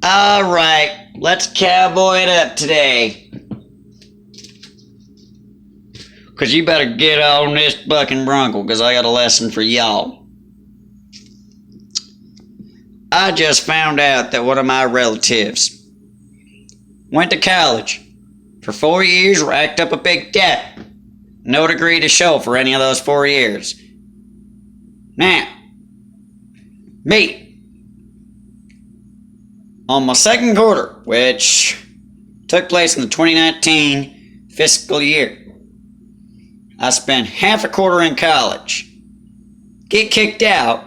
Alright, let's cowboy it up today. Cause you better get on this bucking bronco, cause I got a lesson for y'all. I just found out that one of my relatives went to college for 4 years, racked up a big debt. No degree to show for any of those 4 years. Now, me, on my second quarter, which took place in the 2019 fiscal year, I spent half a quarter in college, get kicked out,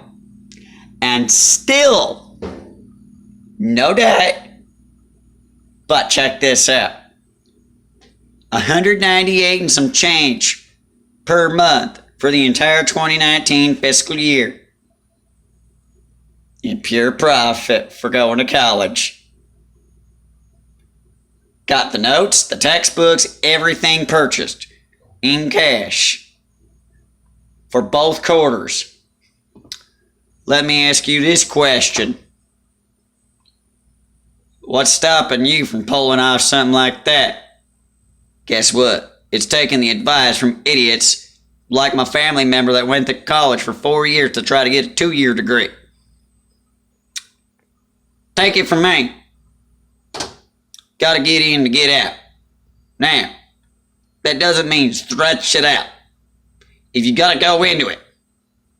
and still no debt. But check this out. $198 and some change per month for the entire 2019 fiscal year. In pure profit for going to college. Got the notes, the textbooks, everything purchased in cash for both quarters. Let me ask you this question. What's stopping you from pulling off something like that? Guess what? It's taking the advice from idiots like my family member that went to college for 4 years to try to get a 2-year degree. Take it from me. Gotta get in to get out. Now, that doesn't mean stretch it out. If you gotta go into it,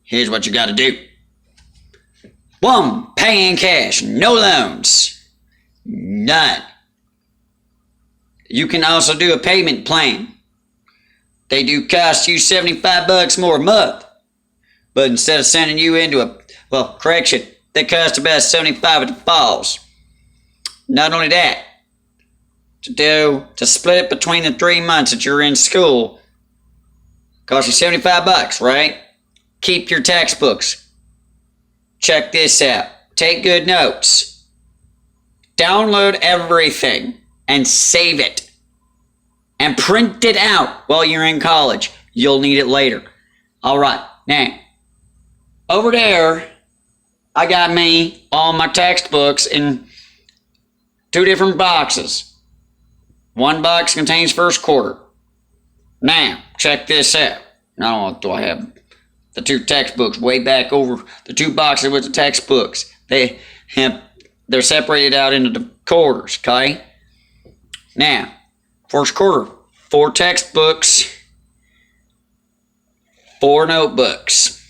here's what you gotta do. 1, pay in cash, no loans. None. You can also do a payment plan. They do cost you $75 more a month. But instead of sending you into correction, they cost about $75 at the falls. Not only that, to split it between the 3 months that you're in school, costs you $75, right? Keep your textbooks. Check this out. Take good notes. Download everything and save it. And print it out while you're in college. You'll need it later. Alright, now, over there, I got me all my textbooks in 2 different boxes. One box contains first quarter. Now, check this out. Not only do I have the 2 textbooks way back over the 2 boxes with the textbooks. They're separated out into the quarters, okay? Now, first quarter, 4 textbooks, 4 notebooks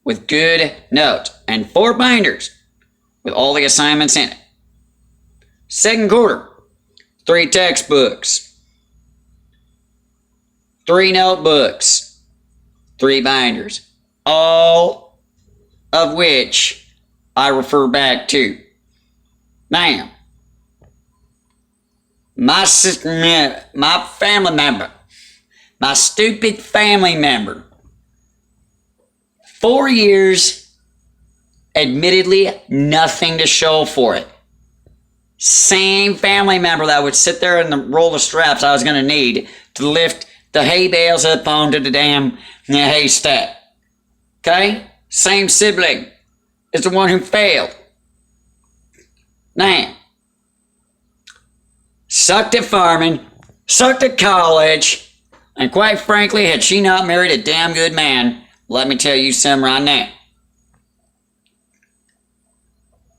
with good notes, and 4 binders with all the assignments in it. Second quarter, 3 textbooks, 3 notebooks, 3 binders, all of which I refer back to. Now, my family member, my stupid family member, 4 years, admittedly, nothing to show for it. Same family member that would sit there and roll the straps I was going to need to lift the hay bales up onto the damn haystack. Okay? Same sibling is the one who failed. Now, sucked at farming, sucked at college, and quite frankly, had she not married a damn good man, let me tell you something right now.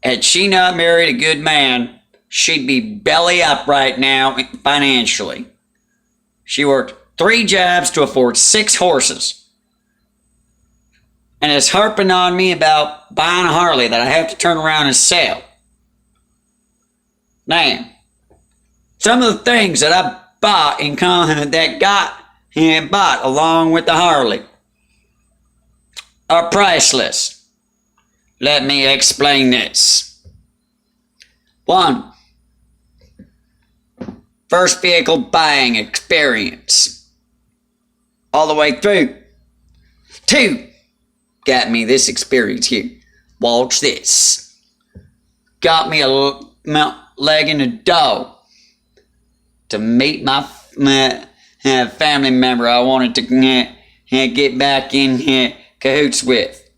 Had she not married a good man, she'd be belly up right now financially. She worked 3 jobs to afford 6 horses. And is harping on me about buying a Harley that I have to turn around and sell. Now, some of the things that I bought bought along with the Harley are priceless. Let me explain this. 1. First vehicle buying experience. All the way through. 2. Got me this experience here. Watch this. Got me a leg in the door to meet my family member I wanted to get back in cahoots with.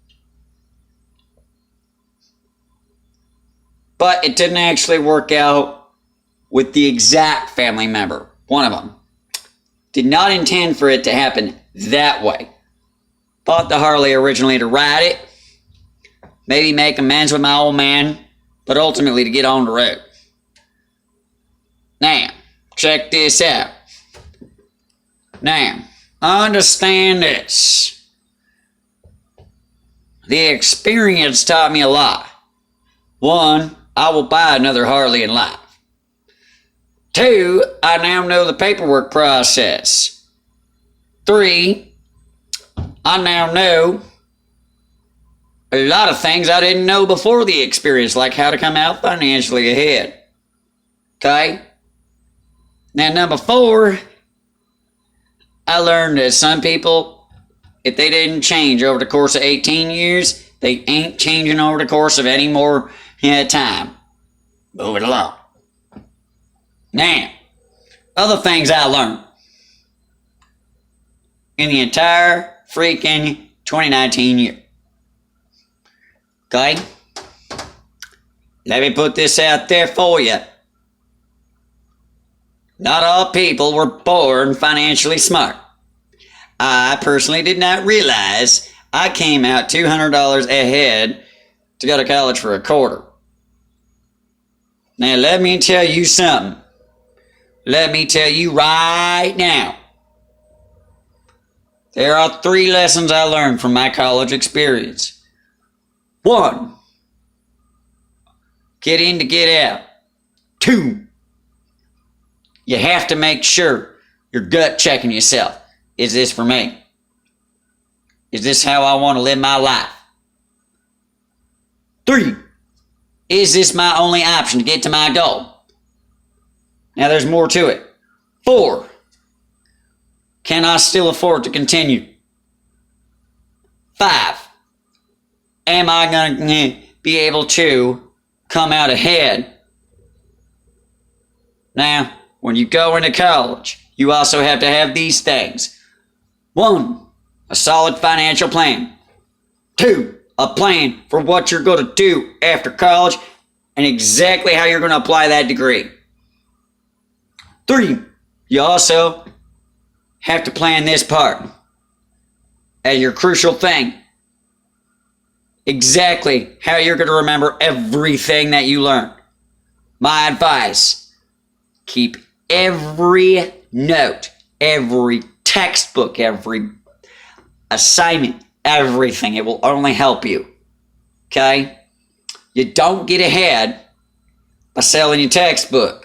But it didn't actually work out with the exact family member. One of them did not intend for it to happen that way. Bought the Harley originally to ride it, maybe make amends with my old man, but ultimately to get on the road. Now, check this out. Now, understand this. The experience taught me a lot. One, I will buy another Harley in life. Two, I now know the paperwork process. Three, I now know a lot of things I didn't know before the experience, like how to come out financially ahead. Okay? Now, number 4, I learned that some people, if they didn't change over the course of 18 years, they ain't changing over the course of any more time. Move it along. Now, other things I learned in the entire freaking 2019 year. Okay? Let me put this out there for you. Not all people were born financially smart. I personally did not realize I came out $200 ahead to go to college for a quarter. Now let me tell you something. Let me tell you right now. There are 3 lessons I learned from my college experience. 1, get in to get out. 2, you have to make sure you're gut checking yourself. Is this for me? Is this how I want to live my life? 3, is this my only option to get to my goal? Now there's more to it. 4, can I still afford to continue? 5, am I going to be able to come out ahead? Now, when you go into college, you also have to have these things. 1, a solid financial plan. 2, a plan for what you're going to do after college and exactly how you're going to apply that degree. 3, you also have to plan this part as your crucial thing. Exactly how you're going to remember everything that you learned. My advice, keep every note, every textbook, every assignment, everything. It will only help you. Okay? You don't get ahead by selling your textbook.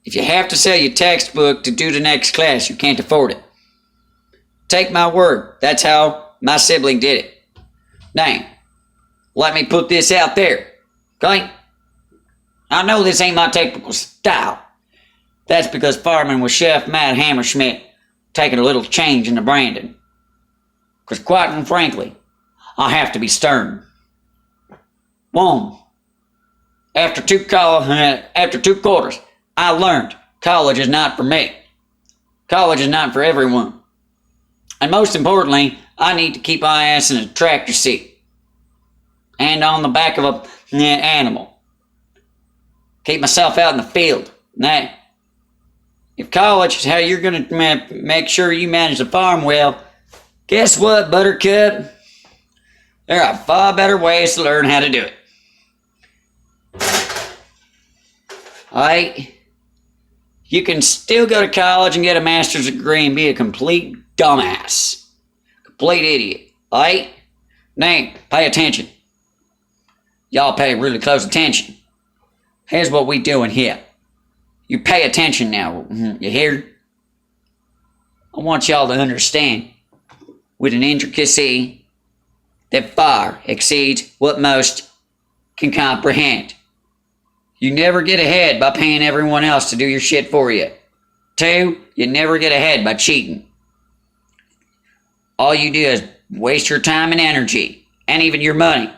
If you have to sell your textbook to do the next class, you can't afford it. Take my word. That's how my sibling did it. Now, let me put this out there. Okay? I know this ain't my typical style. That's because farming with Chef Matt Hammerschmidt taking a little change in the branding. Because quite frankly, I have to be stern. 1, after 2 quarters, I learned college is not for me. College is not for everyone. And most importantly, I need to keep my ass in a tractor seat and on the back of an animal. Keep myself out in the field. Now, if college is how you're going to make sure you manage the farm well, guess what, Buttercup? There are far better ways to learn how to do it. Alright? You can still go to college and get a master's degree and be a complete dumbass. Complete idiot. Alright? Now, pay attention. Y'all pay really close attention. Here's what we doing here. You pay attention now. You hear? I want y'all to understand with an intricacy that far exceeds what most can comprehend. You never get ahead by paying everyone else to do your shit for you. 2, you never get ahead by cheating. All you do is waste your time and energy, and even your money.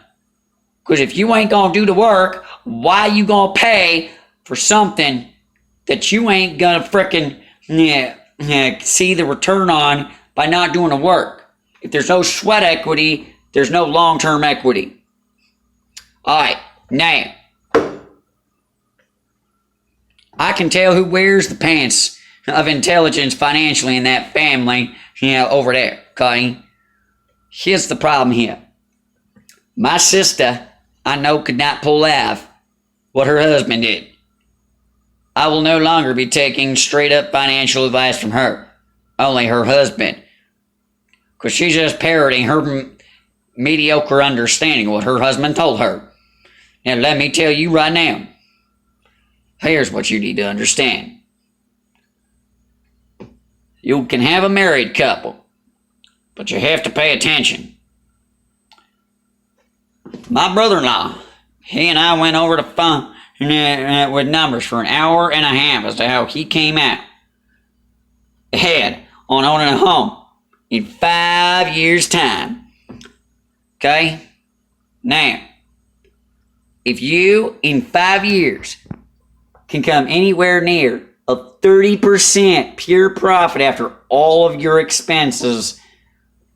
Because if you ain't gonna do the work, why you gonna pay for something that you ain't gonna frickin' see the return on by not doing the work? If there's no sweat equity, there's no long-term equity. Alright, now, I can tell who wears the pants of intelligence financially in that family, over there, okay? Here's the problem here. My sister, I know, could not pull off what her husband did. I will no longer be taking straight up financial advice from her, only her husband. Because she's just parroting her mediocre understanding of what her husband told her. Now, let me tell you right now, here's what you need to understand. You can have a married couple, but you have to pay attention. My brother-in-law, he and I went over the phone with numbers for an hour and a half as to how he came out ahead on owning a home in 5 years' time. Okay? Now, if you, in 5 years, can come anywhere near a 30% pure profit after all of your expenses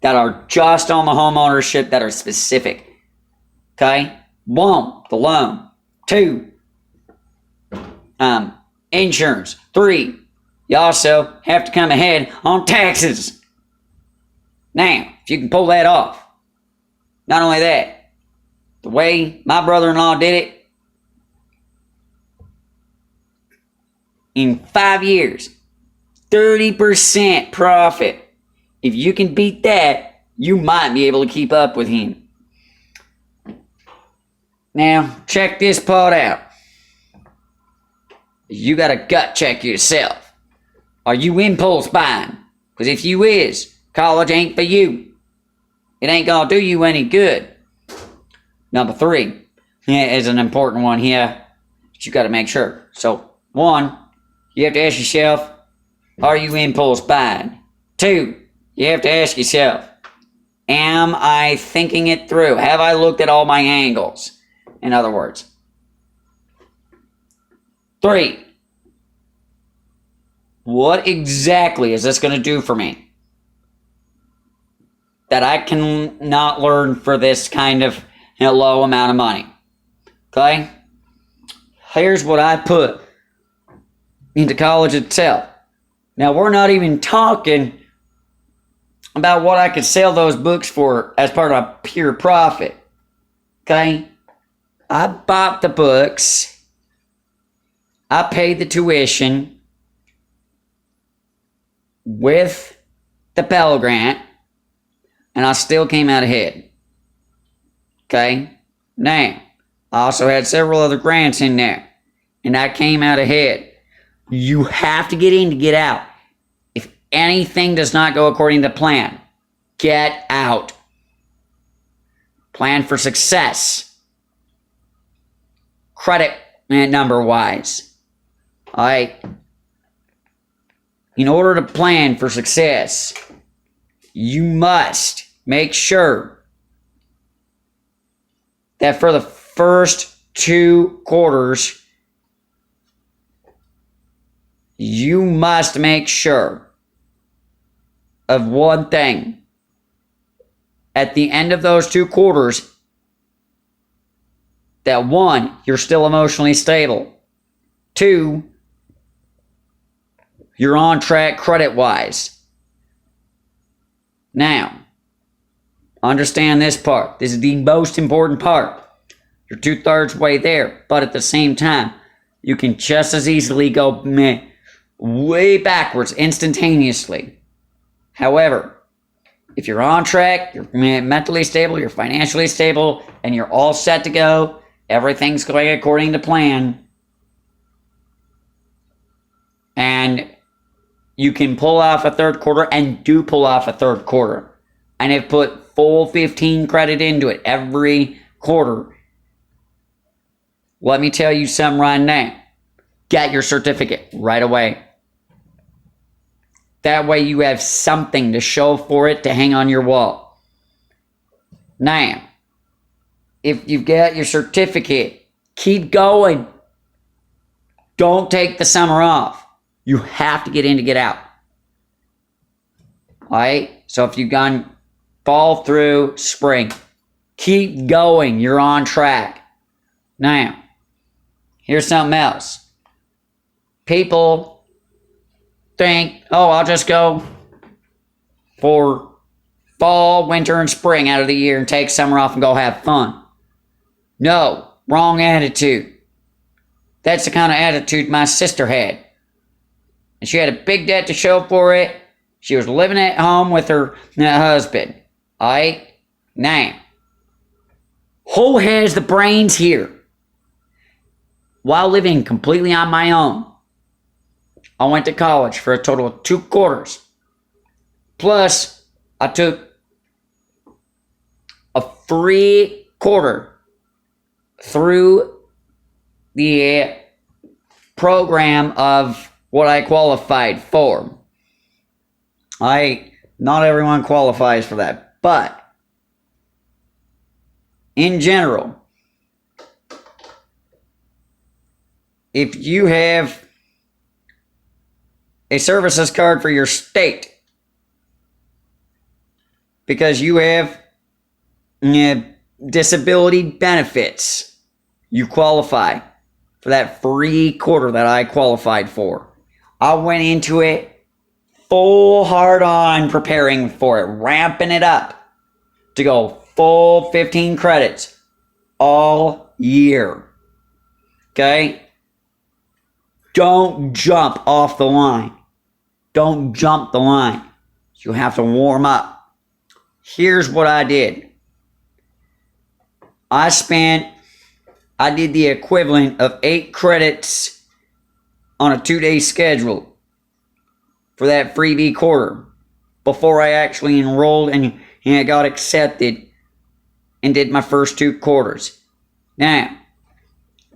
that are just on the home ownership that are specific. Okay? 1, the loan. 2, insurance. 3, you also have to come ahead on taxes. Now, if you can pull that off, not only that, the way my brother-in-law did it, in 5 years, 30% profit. If you can beat that, you might be able to keep up with him. Now, check this part out. You got to gut check yourself. Are you impulse buying? Because if you is, college ain't for you. It ain't going to do you any good. Number 3 is an important one here that you got to make sure. So, 1, you have to ask yourself, are you impulse buying? 2, you have to ask yourself, am I thinking it through? Have I looked at all my angles? In other words. 3, what exactly is this going to do for me that I can not learn for this kind of low amount of money? Okay? Here's what I put into college itself. Now, we're not even talking about what I could sell those books for as part of a pure profit. Okay? I bought the books. I paid the tuition with the Pell Grant, and I still came out ahead. Okay? Now, I also had several other grants in there, and I came out ahead. You have to get in to get out. If anything does not go according to plan, get out. Plan for success. Credit number wise. Alright. In order to plan for success, you must make sure that for the first 2 quarters, you must make sure of one thing. At the end of those 2 quarters, that 1, you're still emotionally stable. 2, you're on track credit-wise. Now, understand this part. This is the most important part. You're 2/3 way there, but at the same time, you can just as easily go way backwards instantaneously. However, if you're on track, you're mentally stable, you're financially stable, and you're all set to go, everything's going according to plan, and you can pull off a 3rd quarter and do pull off a 3rd quarter and have put full 15 credit into it every quarter. Let me tell you something right now. Get your certificate right away. That way you have something to show for it to hang on your wall. Now, if you've got your certificate, keep going. Don't take the summer off. You have to get in to get out. Alright? So if you've gone fall through spring, keep going. You're on track. Now, here's something else. people think, oh, I'll just go for fall, winter, and spring out of the year and take summer off and go have fun. No, wrong attitude. That's the kind of attitude my sister had. And she had a big debt to show for it. She was living at home with her husband. Alright? Now, who has the brains here? While living completely on my own, I went to college for a total of 2 quarters. Plus, I took a free quarter through the program of what I qualified for. Not everyone qualifies for that, but in general, if you have a services card for your state because you have disability benefits, you qualify for that free quarter that I qualified for. I went into it full hard on preparing for it, ramping it up to go full 15 credits all year. Okay? Don't jump off the line. Don't jump the line. You have to warm up. Here's what I did. I did the equivalent of 8 credits on a 2-day schedule for that freebie quarter before I actually enrolled and got accepted and did my first 2 quarters. Now,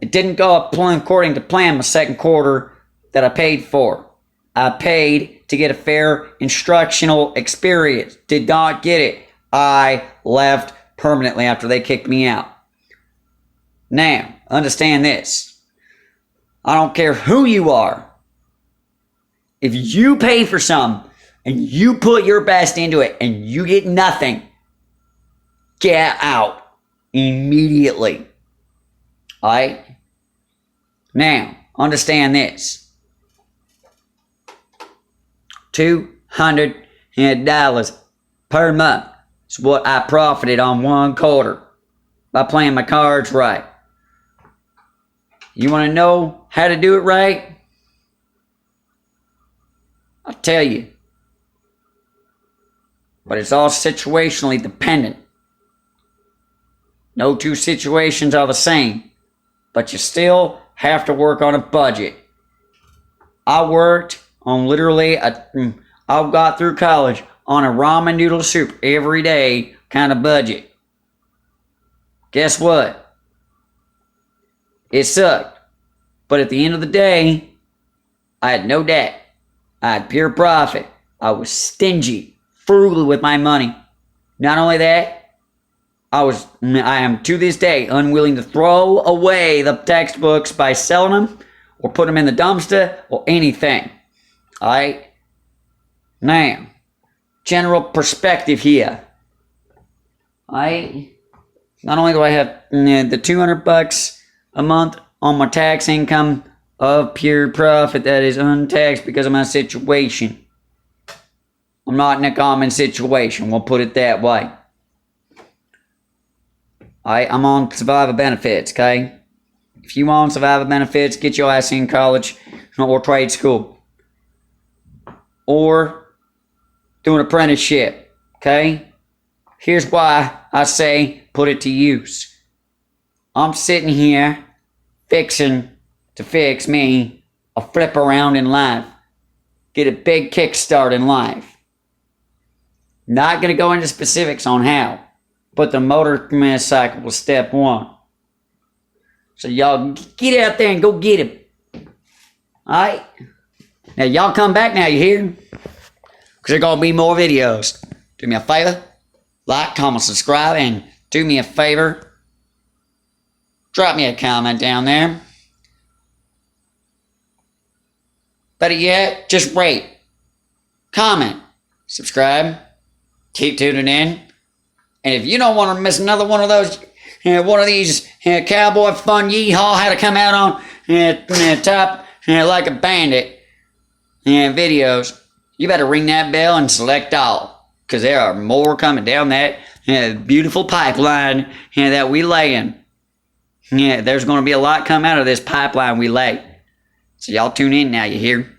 it didn't go according to plan my second quarter that I paid for. I paid to get a fair instructional experience. Did not get it. I left permanently after they kicked me out. Now, understand this. I don't care who you are. If you pay for something and you put your best into it and you get nothing, get out immediately. Alright? Now, understand this. $200 per month is what I profited on 1 quarter by playing my cards right. You want to know how to do it right? I'll tell you. But it's all situationally dependent. No 2 situations are the same. But you still have to work on a budget. I worked on literally I got through college on a ramen noodle soup every day kind of budget. Guess what? It sucked. But at the end of the day, I had no debt. I had pure profit. I was stingy, frugal with my money. Not only that, I am to this day unwilling to throw away the textbooks by selling them or put them in the dumpster or anything. Alright? Now, general perspective here. Not only do I have the $200 a month on my tax income of pure profit that is untaxed because of my situation. I'm not in a common situation, we'll put it that way. I'm on survivor benefits, okay? If you want survivor benefits, get your ass in college or trade school. Or do an apprenticeship, okay? Here's why I say put it to use. I'm sitting here fixing to fix me a flip around in life. Get a big kickstart in life. Not going to go into specifics on how, but the motorcycle was step 1. So y'all get out there and go get him. Alright? Now y'all come back now, you hear? Because there's going to be more videos. Do me a favor. Like, comment, subscribe, and do me a favor. Drop me a comment down there. Better yet, just rate, comment, subscribe, keep tuning in. And if you don't want to miss another one of those, one of these cowboy fun yeehaw how to come out on top like a bandit videos, you better ring that bell and select all, because there are more coming down that beautiful pipeline that we laying. There's going to be a lot come out of this pipeline we lay. So y'all tune in now, you hear?